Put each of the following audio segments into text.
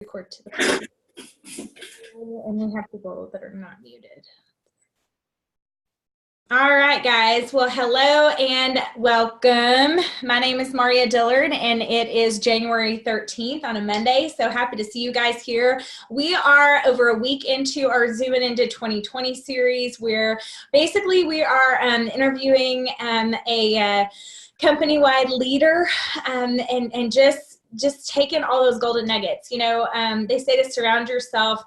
record to the phone. And we have people that are not muted. All right, guys. Well, hello and welcome. My name is Mauria Dillard, and it is January 13th on a Monday. So happy to see you guys here. We are over a week into our Zooming into 2020 series, where basically we are interviewing a company-wide leader and just taking all those golden nuggets. You know, they say to surround yourself,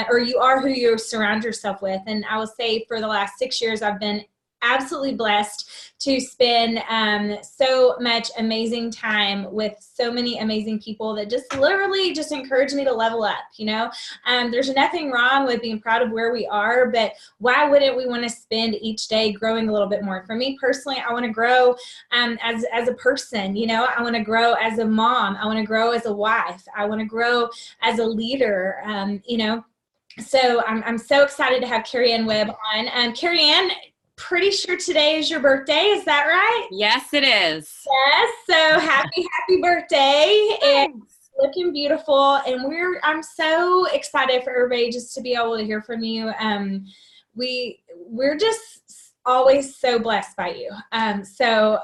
or you are who you surround yourself with. And I will say for the last 6 years, I've been absolutely blessed to spend so much amazing time with so many amazing people that just literally just encourage me to level up. You know, there's nothing wrong with being proud of where we are, but why wouldn't we want to spend each day growing a little bit more? For me personally, I want to grow as a person. You know, I want to grow as a mom. I want to grow as a wife. I want to grow as a leader. You know, so I'm so excited to have Carrie Ann Webb on. Carrie Ann, pretty sure today is your birthday. Is that right? Yes, it is. Yes. So happy birthday. And looking beautiful. And I'm so excited for everybody just to be able to hear from you. We're just always so blessed by you. I'm so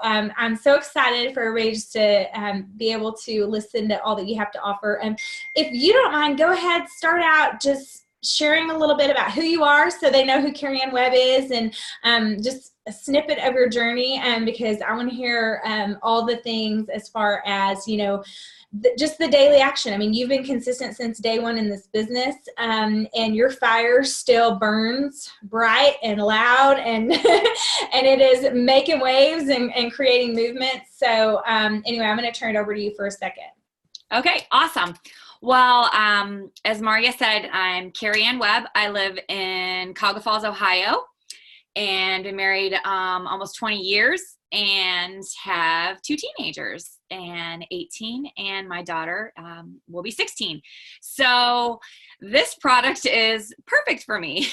excited for everybody just to be able to listen to all that you have to offer. And if you don't mind, go ahead, start out just sharing a little bit about who you are so they know who Carrie Ann Webb is, and just a snippet of your journey, because I want to hear all the things as far as, you know, just the daily action. I mean, you've been consistent since day one in this business, and your fire still burns bright and loud, and and it is making waves and creating movement. So anyway, I'm going to turn it over to you for a second. Okay, awesome. Well, as Maria said, I'm Carrie Ann Webb. I live in Cuyahoga Falls, Ohio, and been married almost 20 years and have 2 teenagers, and 18, and my daughter will be 16. So this product is perfect for me.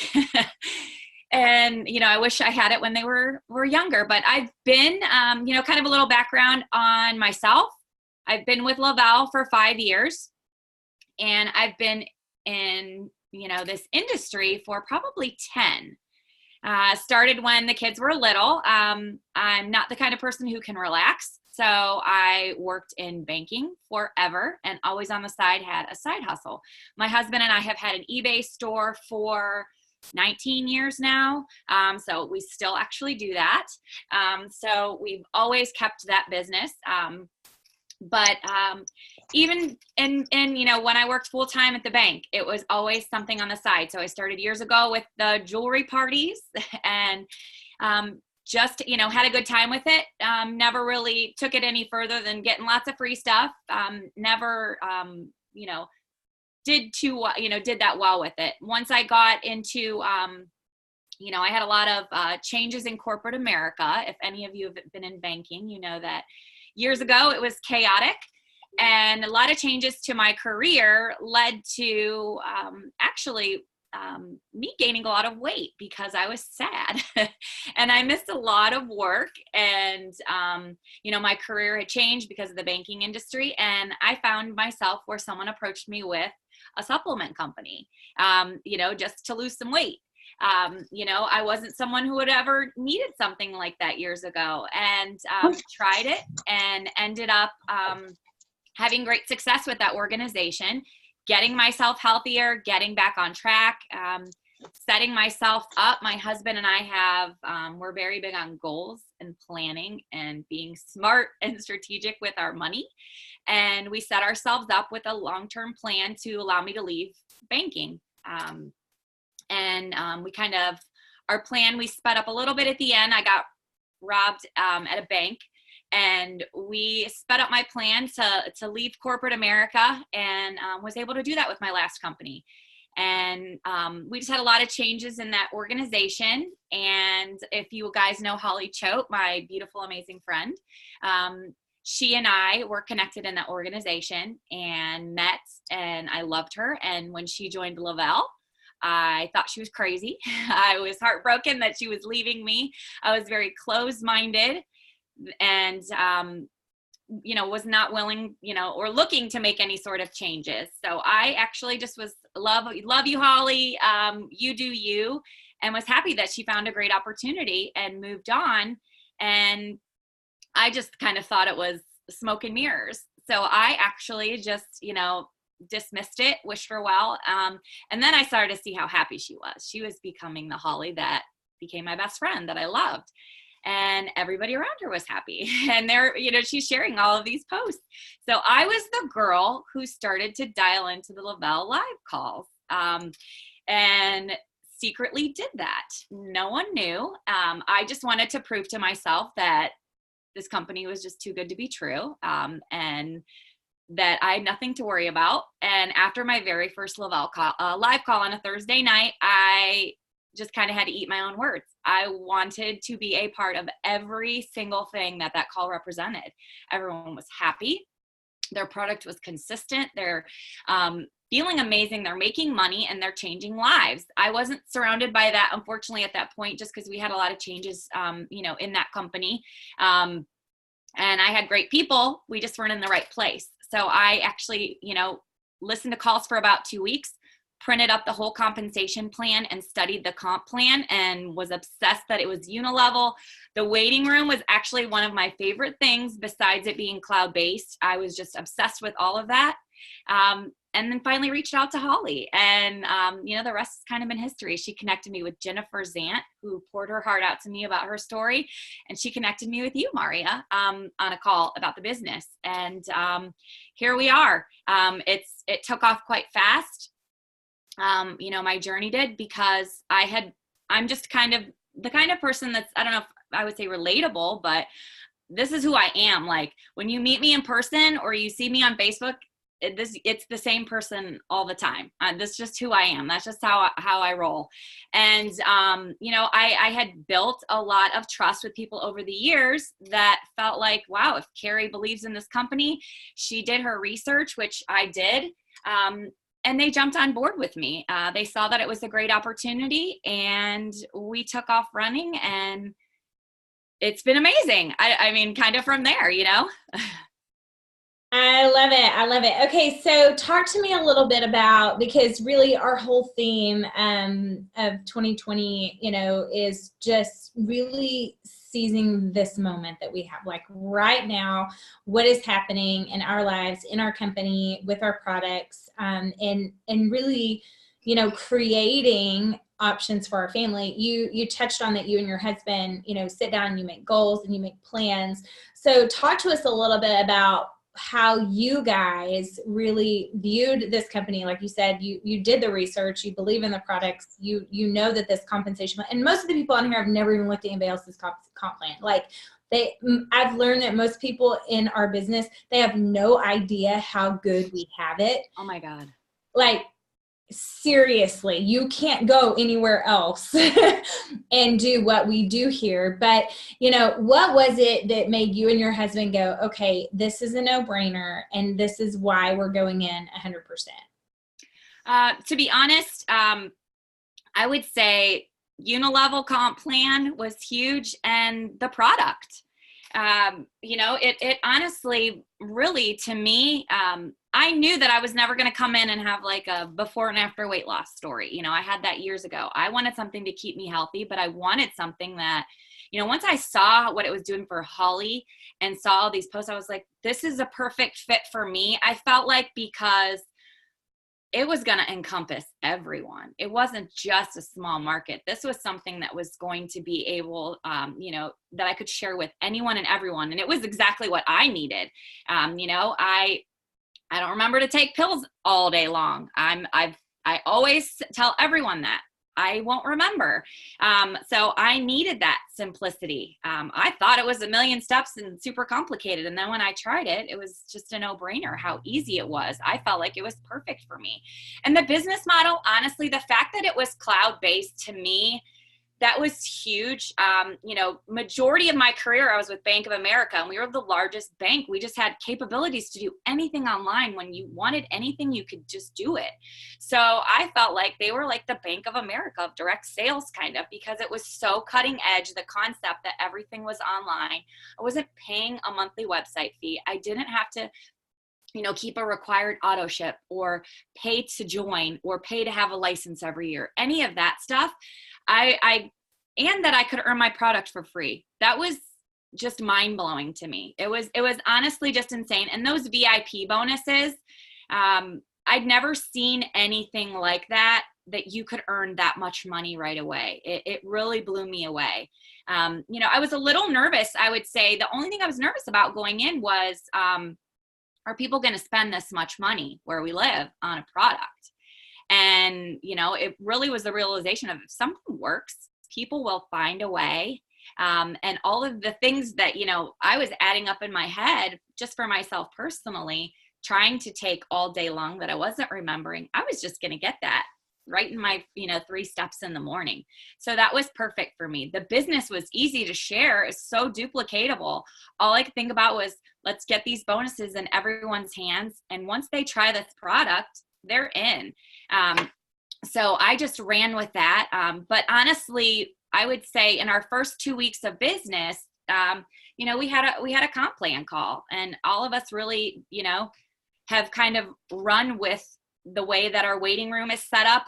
And, you know, I wish I had it when they were younger, but I've been, you know, kind of a little background on myself. I've been with Lavelle for 5 years. And I've been in, you know, this industry for probably 10. Started when the kids were little. I'm not the kind of person who can relax. So I worked in banking forever and always on the side had a side hustle. My husband and I have had an eBay store for 19 years now. So we still actually do that. So we've always kept that business. But even in, you know, when I worked full time at the bank, it was always something on the side. So I started years ago with the jewelry parties and just, you know, had a good time with it. Never really took it any further than getting lots of free stuff. Never, you know, did that well with it. Once I got into, you know, I had a lot of changes in corporate America. If any of you have been in banking, you know that years ago it was chaotic, and a lot of changes to my career led to me gaining a lot of weight because I was sad and I missed a lot of work. And, you know, my career had changed because of the banking industry, and I found myself where someone approached me with a supplement company, you know, just to lose some weight. You know, I wasn't someone who had ever needed something like that years ago, and tried it and ended up having great success with that organization, getting myself healthier, getting back on track, setting myself up. My husband and I have, we're very big on goals and planning and being smart and strategic with our money. And we set ourselves up with a long-term plan to allow me to leave banking. We kind of, our plan, we sped up a little bit at the end. I got robbed at a bank, and we sped up my plan to leave corporate America, and was able to do that with my last company. And we just had a lot of changes in that organization. And if you guys know Holly Choate, my beautiful, amazing friend, she and I were connected in that organization and met, and I loved her. And when she joined Lavelle, I thought she was crazy. I was heartbroken that she was leaving me. I was very closed-minded, and was not willing, or looking to make any sort of changes. So I actually just was love you, Holly. You do you, and was happy that she found a great opportunity and moved on. And I just kind of thought it was smoke and mirrors. So I actually just, dismissed it, wished her well. And then I started to see how happy she was. She was becoming the Holly that became my best friend, that I loved. And everybody around her was happy. And she's sharing all of these posts. So I was the girl who started to dial into the Lavelle live calls, and secretly did that. No one knew. I just wanted to prove to myself that this company was just too good to be true, and that I had nothing to worry about. And after my very first Lavelle live call on a Thursday night, I just kind of had to eat my own words. I wanted to be a part of every single thing that call represented. Everyone was happy. Their product was consistent. They're feeling amazing. They're making money and they're changing lives. I wasn't surrounded by that, unfortunately, at that point, just because we had a lot of changes, in that company. And I had great people. We just weren't in the right place. So I actually, listened to calls for about 2 weeks, printed up the whole compensation plan and studied the comp plan, and was obsessed that it was unilevel. The waiting room was actually one of my favorite things besides it being cloud-based. I was just obsessed with all of that. And then finally reached out to Holly, and, the rest has kind of been history. She connected me with Jennifer Zant, who poured her heart out to me about her story. And she connected me with you, Mauria, on a call about the business. And here we are. It took off quite fast. My journey did, because I'm just kind of the kind of person that's, I don't know if I would say relatable, but this is who I am. Like, when you meet me in person or you see me on Facebook, it's the same person all the time. This is just who I am. That's just how I roll. And, I had built a lot of trust with people over the years that felt like, wow, if Carrie believes in this company, she did her research, which I did. And they jumped on board with me. They saw that it was a great opportunity, and we took off running, and it's been amazing. I mean, kind of from there, I love it. I love it. Okay, so talk to me a little bit about, because really our whole theme of 2020, is just really seizing this moment that we have, like right now, what is happening in our lives, in our company, with our products, and really, creating options for our family. You touched on that you and your husband, sit down and you make goals and you make plans. So talk to us a little bit about how you guys really viewed this company. Like you said, you did the research, you believe in the products, you know that this compensation, and most of the people on here have never even looked at anybody else's comp plan. Like I've learned that most people in our business, they have no idea how good we have it. Oh my God. Like, seriously, you can't go anywhere else and do what we do here. But, what was it that made you and your husband go, okay, this is a no-brainer, and this is why we're going in 100%? To be honest, I would say unilevel comp plan was huge, and the product. It honestly, really, to me, I knew that I was never going to come in and have like a before and after weight loss story. I had that years ago. I wanted something to keep me healthy, but I wanted something that, once I saw what it was doing for Holly and saw all these posts, I was like, this is a perfect fit for me. I felt like, because it was going to encompass everyone. It wasn't just a small market. This was something that was going to be able, that I could share with anyone and everyone. And it was exactly what I needed. I don't remember to take pills all day long. I always tell everyone that. I won't remember. So I needed that simplicity. I thought it was a million steps and super complicated. And then when I tried it, it was just a no-brainer how easy it was. I felt like it was perfect for me. And the business model, honestly, the fact that it was cloud-based, to me, that was huge. Majority of my career, I was with Bank of America, and we were the largest bank. We just had capabilities to do anything online. When you wanted anything, you could just do it. So I felt like they were like the Bank of America of direct sales, kind of, because it was so cutting edge, the concept that everything was online. I wasn't paying a monthly website fee. I didn't have to keep a required auto ship or pay to join or pay to have a license every year. Any of that stuff. And that I could earn my product for free. That was just mind blowing to me. It was honestly just insane. And those VIP bonuses, I'd never seen anything like that you could earn that much money right away. It really blew me away. I was a little nervous. I would say the only thing I was nervous about going in was, are people going to spend this much money where we live on a product? And, it really was the realization of if something works, people will find a way. And all of the things that, I was adding up in my head just for myself personally, trying to take all day long that I wasn't remembering, I was just going to get that right in my, 3 steps in the morning. So that was perfect for me. The business was easy to share. It's so duplicatable. All I could think about was, let's get these bonuses in everyone's hands. And once they try this product, they're in. So I just ran with that. But honestly, I would say in our first 2 weeks of business, we had a comp plan call, and all of us really, have kind of run with the way that our waiting room is set up,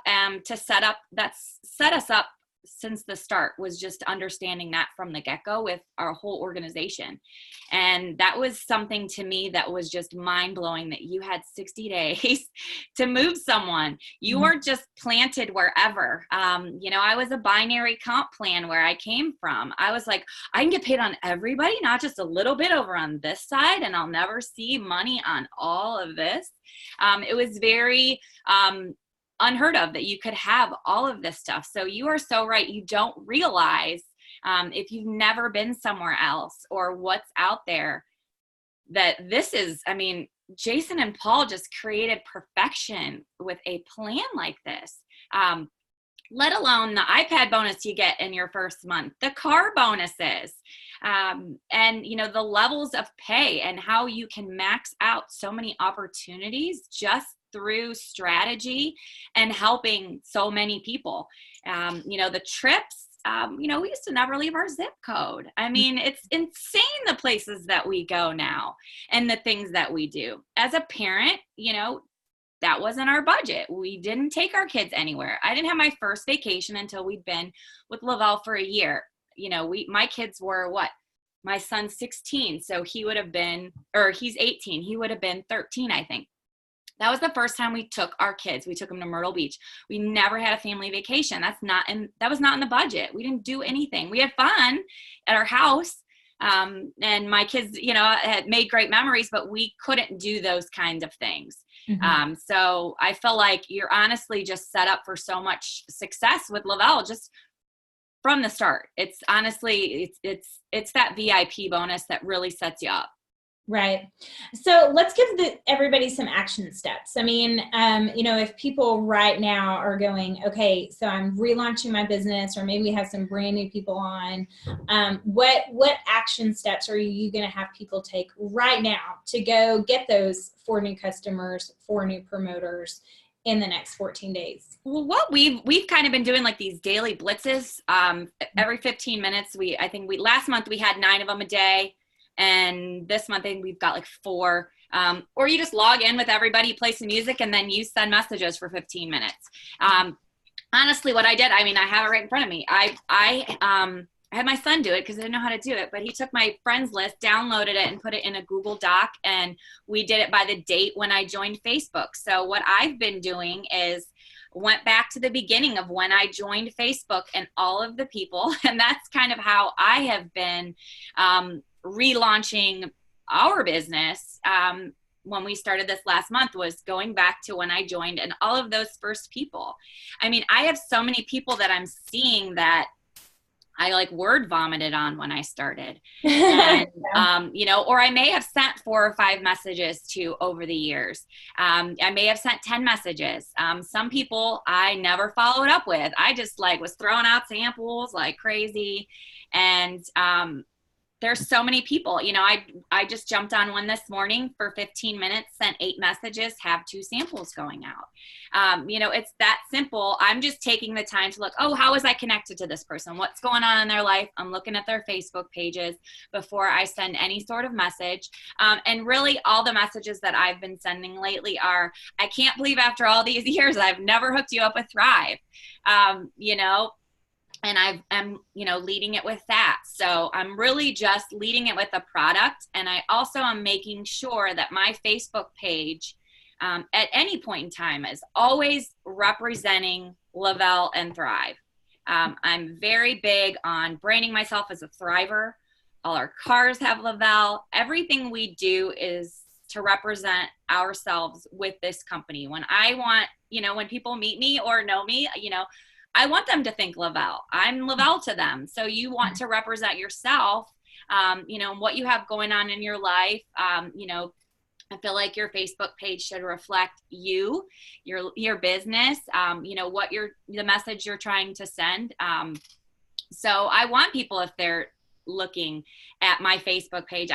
that's set us up since the start, was just understanding that from the get-go with our whole organization. And that was something to me that was just mind-blowing, that you had 60 days to move someone. You weren't just planted wherever. I was a binary comp plan where I came from. I was like, I can get paid on everybody, not just a little bit over on this side, and I'll never see money on all of this. It was very unheard of that you could have all of this stuff. So you are so right. You don't realize if you've never been somewhere else or what's out there, that this is, Jason and Paul just created perfection with a plan like this. Let alone the iPad bonus you get in your first month, the car bonuses, and the levels of pay and how you can max out so many opportunities just through strategy and helping so many people. The trips, we used to never leave our zip code. It's insane the places that we go now and the things that we do. As a parent, that wasn't our budget. We didn't take our kids anywhere. I didn't have my first vacation until we'd been with Lavelle for a year. My kids were what? My son's 16, so he's 18. He would have been 13, I think. That was the first time we took our kids. We took them to Myrtle Beach. We never had a family vacation. That was not in the budget. We didn't do anything. We had fun at our house. And my kids, had made great memories, but we couldn't do those kinds of things. So I feel like you're honestly just set up for so much success with Lavelle just from the start. It's honestly, it's that VIP bonus that really sets you up. Right. So let's give everybody some action steps. If people right now are going, okay, so I'm relaunching my business, or maybe we have some brand new people on, what action steps are you going to have people take right now to go get those 4 new customers, 4 new promoters in the next 14 days? Well, what we've kind of been doing like these daily blitzes, every 15 minutes. Last month we had 9 of them a day. And this month, I think we've got like 4, or you just log in with everybody, play some music, and then you send messages for 15 minutes. Honestly, what I did, I have it right in front of me. I had my son do it because I didn't know how to do it, but he took my friends list, downloaded it, and put it in a Google Doc, and we did it by the date when I joined Facebook. So what I've been doing is went back to the beginning of when I joined Facebook and all of the people, and that's kind of how I have been relaunching our business when we started this last month, was going back to when I joined and all of those first people. I have so many people that I'm seeing that I like word vomited on when I started. And, or I may have sent 4 or 5 messages to over the years. I may have sent 10 messages. Some people I never followed up with. I just like was throwing out samples like crazy. And, there's so many people, I just jumped on one this morning for 15 minutes, sent 8 messages, have 2 samples going out. It's that simple. I'm just taking the time to look, how was I connected to this person? What's going on in their life? I'm looking at their Facebook pages before I send any sort of message. And really all the messages that I've been sending lately are, I can't believe after all these years, I've never hooked you up with Thrive. And I'm leading it with that. So I'm really just leading it with a product. And I also am making sure that my Facebook page at any point in time is always representing Lavelle and Thrive. I'm very big on branding myself as a thriver. All our cars have Lavelle. Everything we do is to represent ourselves with this company. When I want, when people meet me or know me, I want them to think Lavelle. I'm Lavelle to them. So you want to represent yourself, what you have going on in your life. I feel like your Facebook page should reflect you, your business, the message you're trying to send. So I want people, if they're looking at my Facebook page,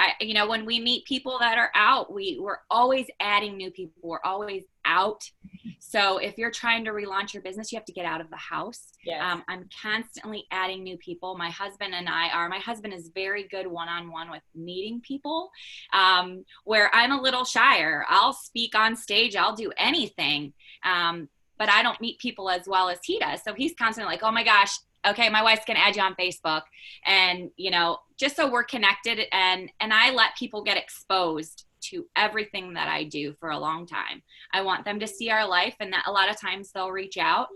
when we meet people that are out, we're always adding new people. We're always out. So if you're trying to relaunch your business, you have to get out of the house. Yes. I'm constantly adding new people. My husband is very good one-on-one with meeting people, where I'm a little shyer. I'll speak on stage. I'll do anything. But I don't meet people as well as he does. So he's constantly like, oh my gosh, okay, my wife's going to add you on Facebook. And, just so we're connected, and I let people get exposed to everything that I do for a long time. I want them to see our life, and that a lot of times they'll reach out.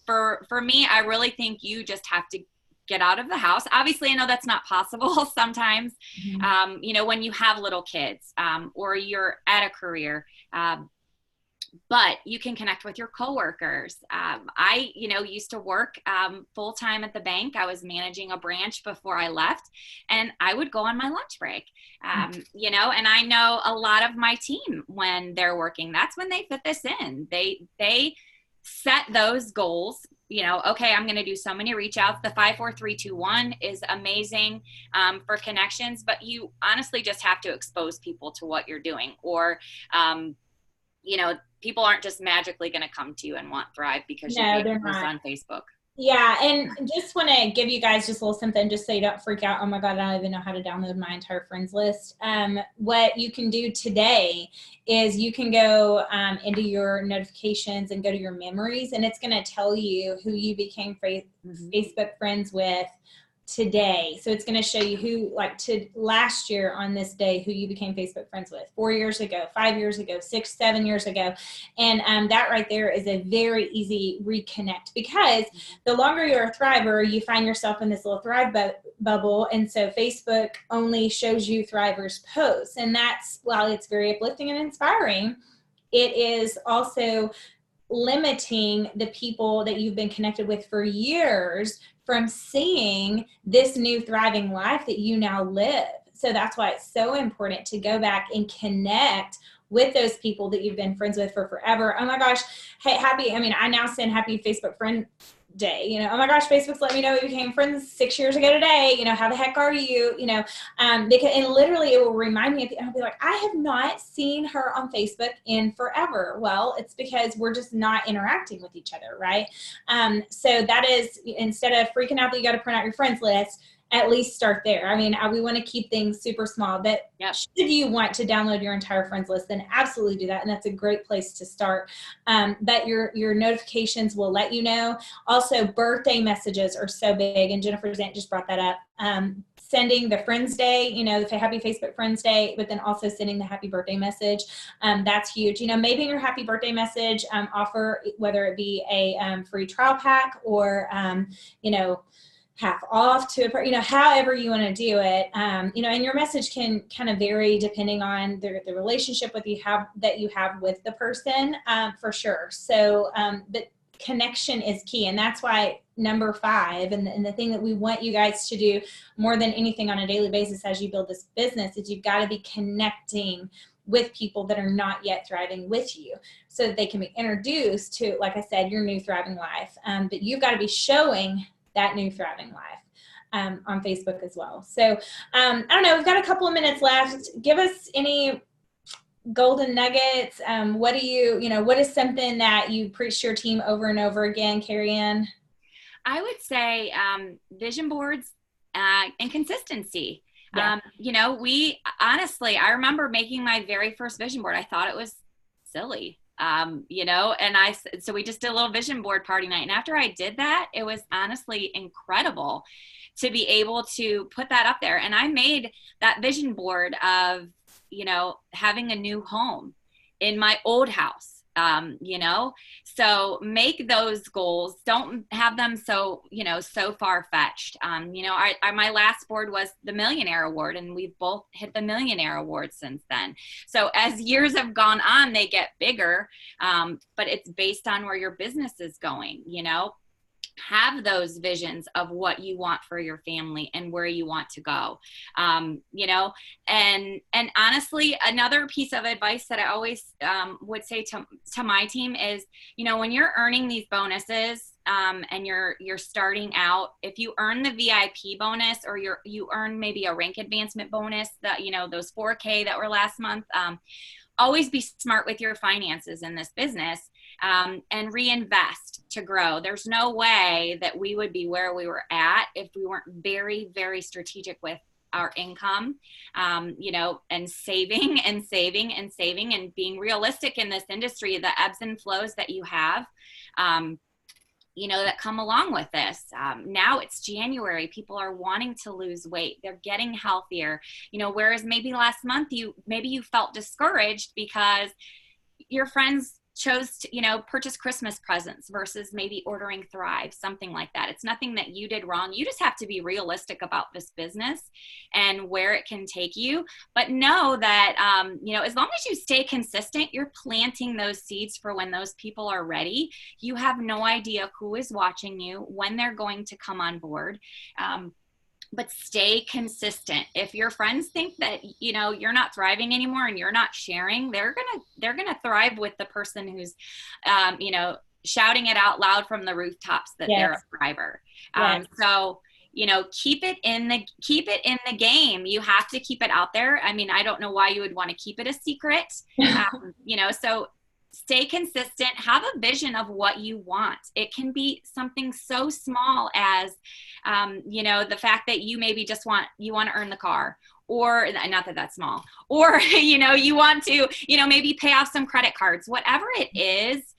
For me, I really think you just have to get out of the house. Obviously, I know that's not possible sometimes, when you have little kids, or you're at a career, but you can connect with your coworkers. I used to work full-time at the bank. I was managing a branch before I left, and I would go on my lunch break, and I know a lot of my team, when they're working, that's when they fit this in. They set those goals. Okay, I'm going to do so many reach outs. The 5, 4, 3, 2, 1 is amazing for connections, but you honestly just have to expose people to what you're doing, or people aren't just magically going to come to you and want Thrive because you made a post on Facebook. Yeah. And just want to give you guys just a little something, just so you don't freak out. Oh my God, I don't even know how to download my entire friends list. What you can do today is you can go into your notifications and go to your memories, and it's going to tell you who you became Facebook friends with today. So it's going to show you who, last year on this day, who you became Facebook friends with 4 years ago, 5 years ago, 6, 7 years ago. And that right there is a very easy reconnect, because the longer you're a thriver, you find yourself in this little Thrive bubble. And so Facebook only shows you thrivers posts. And that's, while it's very uplifting and inspiring, it is also limiting the people that you've been connected with for years from seeing this new thriving life that you now live. So that's why it's so important to go back and connect with those people that you've been friends with for forever. Oh my gosh, hey, I now send happy Facebook friend day, oh my gosh, Facebook's let me know we became friends 6 years ago today, how the heck are you, and literally it will remind me, I'll be like, I have not seen her on Facebook in forever. Well, it's because we're just not interacting with each other, right? So that is, instead of freaking out that you got to print out your friends list, at least start there. We want to keep things super small, but should you want to download your entire friends list, then absolutely do that. And that's a great place to start. But your notifications will let you know. Also, birthday messages are so big. And Jennifer Zant just brought that up. Sending the Friends Day, the Happy Facebook Friends Day, but then also sending the happy birthday message. That's huge. Maybe in your happy birthday message, offer, whether it be a free trial pack or, half off to however you want to do it, and your message can kind of vary depending on the relationship that you have with the person, for sure. So, but connection is key. And that's why number 5, and the thing that we want you guys to do more than anything on a daily basis as you build this business is you've got to be connecting with people that are not yet thriving with you so that they can be introduced to, like I said, your new thriving life. But you've got to be showing that new thriving life on Facebook as well. So I don't know, we've got a couple of minutes left. Give us any golden nuggets. What is something that you preach to your team over and over again, Carrie Ann? I would say vision boards and consistency. Yeah. I remember making my very first vision board. I thought it was silly, and so we just did a little vision board party night. And after I did that, it was honestly incredible to be able to put that up there. And I made that vision board of, having a new home in my old house. So make those goals. Don't have them so far-fetched. My last board was the Millionaire Award, and we've both hit the Millionaire Award since then. So as years have gone on, they get bigger, but it's based on where your business is going. Have those visions of what you want for your family and where you want to go. And honestly, another piece of advice that I always would say to my team is, when you're earning these bonuses and you're starting out, if you earn the VIP bonus or you earn maybe a rank advancement bonus, that those 4K that were last month, always be smart with your finances in this business and reinvest to grow. There's no way that we would be where we were at if we weren't very, very strategic with our income, and saving and being realistic in this industry, the ebbs and flows that you have, that come along with this. Now it's January. People are wanting to lose weight. They're getting healthier, whereas maybe last month you felt discouraged because your friends chose to, purchase Christmas presents versus maybe ordering Thrive, something like that. It's nothing that you did wrong. You just have to be realistic about this business and where it can take you. But know that, as long as you stay consistent, you're planting those seeds for when those people are ready. You have no idea who is watching you, when they're going to come on board. But stay consistent. If your friends think that, you're not thriving anymore and you're not sharing, they're going to thrive with the person who's, shouting it out loud from the rooftops that Yes. they're a thriver. Yes. So, keep it in the game. You have to keep it out there. I mean, I don't know why you would want to keep it a secret. So stay consistent, have a vision of what you want. It can be something so small as, the fact that you maybe just want to earn the car, or not that that's small, or, you want to, maybe pay off some credit cards, whatever it is,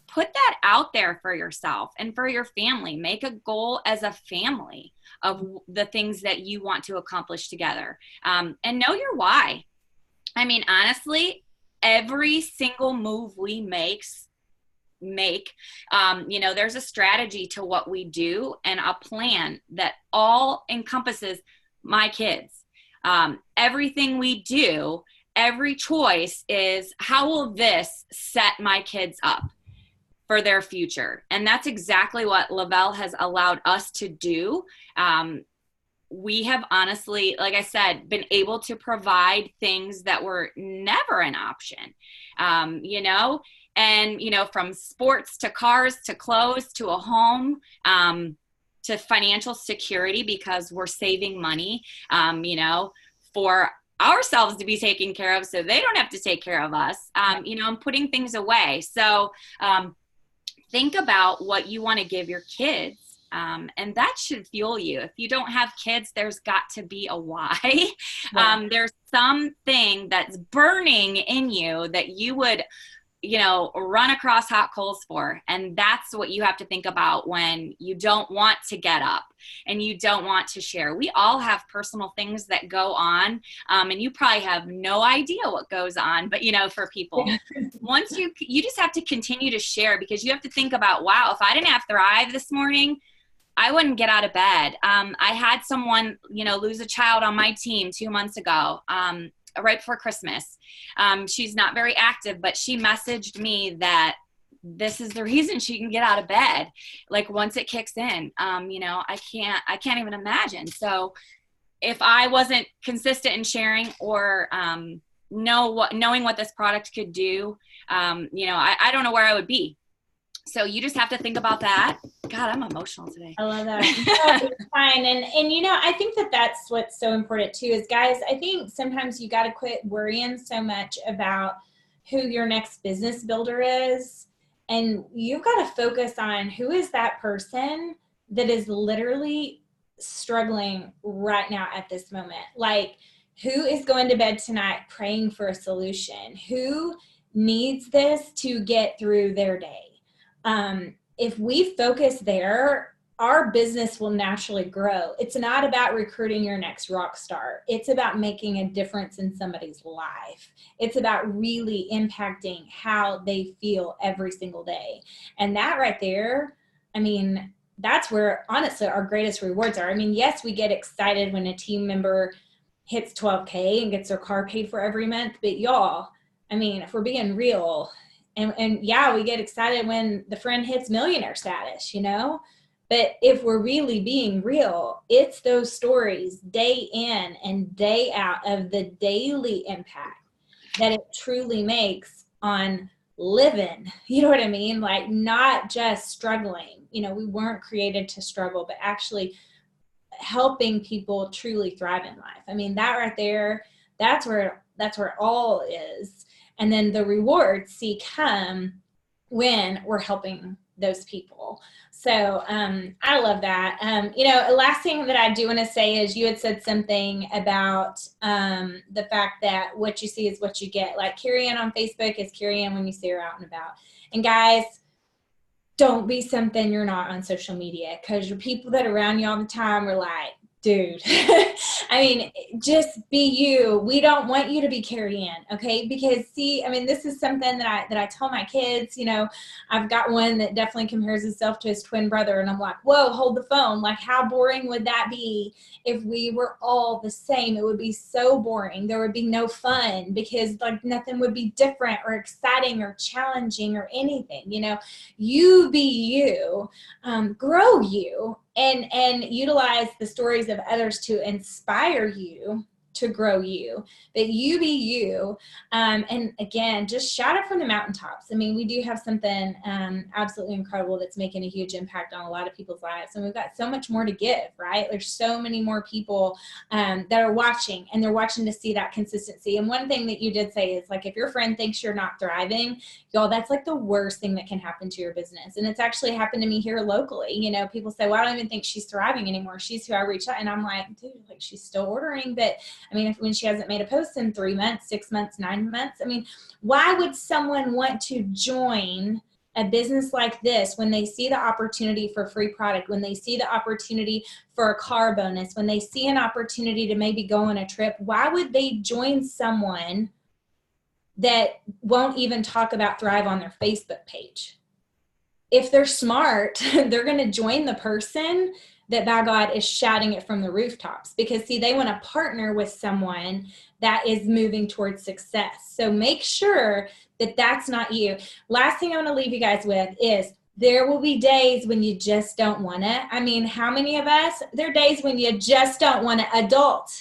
put that out there for yourself and for your family. Make a goal as a family of the things that you want to accomplish together, and know your why. I mean, honestly, every single move we make, there's a strategy to what we do and a plan that all encompasses my kids. Everything we do, every choice is, how will this set my kids up for their future? And that's exactly what Lavelle has allowed us to do. We have honestly, like I said, been able to provide things that were never an option, from sports to cars to clothes to a home, to financial security, because we're saving money, for ourselves to be taken care of so they don't have to take care of us, and putting things away. So think about what you want to give your kids. And that should fuel you. If you don't have kids, there's got to be a why. Yeah. There's something that's burning in you that you would, run across hot coals for. And that's what you have to think about when you don't want to get up and you don't want to share. We all have personal things that go on, and you probably have no idea what goes on, but for people, once you just have to continue to share, because you have to think about, wow, if I didn't have Thrive this morning, I wouldn't get out of bed. I had someone, lose a child on my team 2 months ago, right before Christmas. She's not very active, but she messaged me that this is the reason she can get out of bed. Like once it kicks in, you know, I can't even imagine. So if I wasn't consistent in sharing or knowing what this product could do, you know, I don't know where I would be. So you just have to think about that. God, I'm emotional today. I love that. No, it's fine. And, you know, I think that that's what's so important too is, guys, I think sometimes you got to quit worrying so much about who your next business builder is. And you've got to focus on who is that person that is literally struggling right now at this moment. Like, who is going to bed tonight praying for a solution? Who needs this to get through their day? If we focus there, our business will naturally grow. It's not about recruiting your next rock star. It's about making a difference in somebody's life. It's about really impacting how they feel every single day. And that right there, I mean, that's where honestly our greatest rewards are. I mean, yes, we get excited when a team member hits 12K and gets their car paid for every month, but y'all, I mean, if we're being real, and yeah, we get excited when the friend hits millionaire status, you know, but if we're really being real, it's those stories day in and day out of the daily impact that it truly makes on living, you know what I mean? Like not just struggling, you know, we weren't created to struggle, but actually helping people truly thrive in life. I mean, that right there, that's where it all is. And then the rewards come when we're helping those people. So I love that. You know, last thing that I do want to say is you had said something about the fact that what you see is what you get. Like Carrie Ann on Facebook is Carrie Ann when you see her out and about. And guys, don't be something you're not on social media, because your people that are around you all the time are like, dude, I mean, just be you. We don't want you to be Carrie Ann, okay? Because see, I mean, this is something that I tell my kids, you know, I've got one that definitely compares himself to his twin brother, and I'm like, whoa, hold the phone. Like, how boring would that be if we were all the same? It would be so boring. There would be no fun, because like nothing would be different or exciting or challenging or anything, you know? You be you, grow you, and utilize the stories of others to inspire you to grow you, that you be you. And again, just shout it from the mountaintops. I mean, we do have something absolutely incredible that's making a huge impact on a lot of people's lives. And we've got so much more to give, right? There's so many more people that are watching, and they're watching to see that consistency. And one thing that you did say is like, if your friend thinks you're not thriving, y'all, that's like the worst thing that can happen to your business. And it's actually happened to me here locally. You know, people say, well, I don't even think she's thriving anymore. She's who I reach out. And I'm like, dude, like she's still ordering, but I mean, when she hasn't made a post in 3 months, 6 months, 9 months, I mean, why would someone want to join a business like this when they see the opportunity for free product, when they see the opportunity for a car bonus, when they see an opportunity to maybe go on a trip? Why would they join someone that won't even talk about Thrive on their Facebook page? If they're smart, they're going to join the person that, by God, is shouting it from the rooftops, because see, they want to partner with someone that is moving towards success. So make sure that that's not you. Last thing I want to leave you guys with is there will be days when you just don't want it. I mean, how many of us, there are days when you just don't want to adult.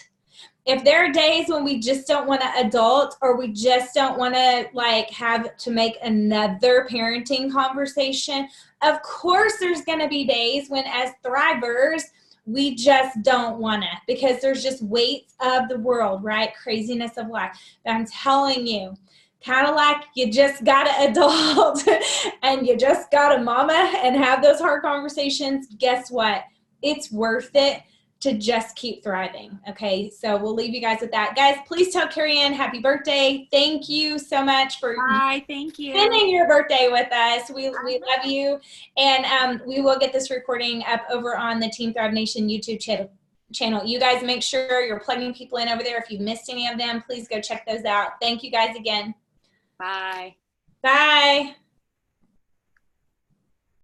If there are days when we just don't want to adult, or we just don't want to like have to make another parenting conversation, of course there's going to be days when as thrivers, we just don't want to, because there's just weights of the world, right? Craziness of life. But I'm telling you, kind of like you just got to adult and you just got to mama and have those hard conversations. Guess what? It's worth it to just keep thriving. Okay. So we'll leave you guys with that. Guys, please tell Carrie Ann happy birthday. Thank you so much for thank you. spending your birthday with us. We love you. And we will get this recording up over on the Team Thrive Nation YouTube channel. You guys make sure you're plugging people in over there. If you've missed any of them, please go check those out. Thank you guys again. Bye. Bye.